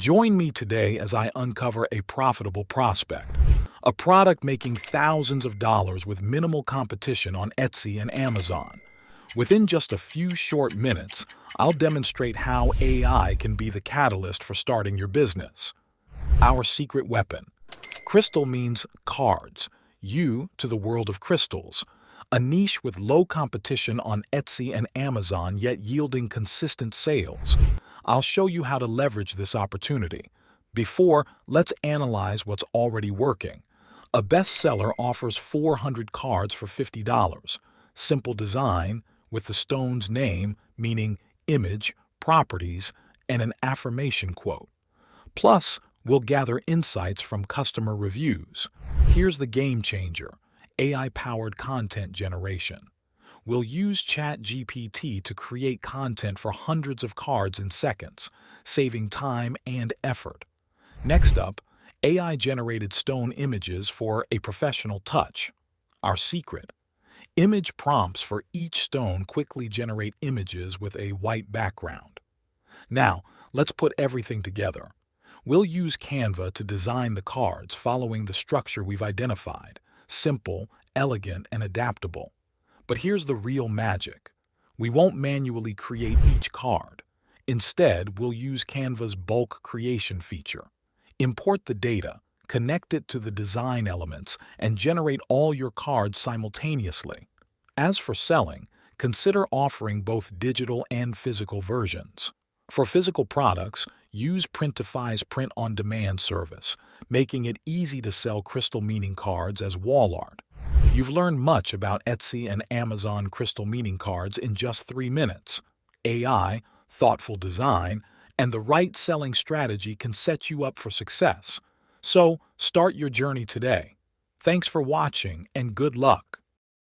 Join me today as I uncover a profitable prospect, a product making thousands of dollars with minimal competition on Etsy and Amazon. Within just a few short minutes, I'll demonstrate how AI can be the catalyst for starting your business. Our secret weapon. Crystal means cards, you to the world of crystals, a niche with low competition on Etsy and Amazon yet yielding consistent sales. I'll show you how to leverage this opportunity. Let's analyze what's already working. A bestseller offers 400 cards for $50. Simple design, with the stone's name, meaning image, properties, and an affirmation quote. Plus, we'll gather insights from customer reviews. Here's the game changer: AI-powered content generation. We'll use ChatGPT to create content for hundreds of cards in seconds, saving time and effort. Next up, AI-generated stone images for a professional touch. Our secret. Image prompts for each stone quickly generate images with a white background. Now, let's put everything together. We'll use Canva to design the cards following the structure we've identified: simple, elegant, and adaptable. But here's the real magic. We won't manually create each card. Instead, we'll use Canva's bulk creation feature. Import the data, connect it to the design elements, and generate all your cards simultaneously. As for selling, consider offering both digital and physical versions. For physical products, use Printify's print-on-demand service, making it easy to sell crystal meaning cards as wall art. You've learned much about Etsy and Amazon crystal meaning cards in just 3 minutes. AI, thoughtful design, and the right selling strategy can set you up for success. So, start your journey today. Thanks for watching and good luck.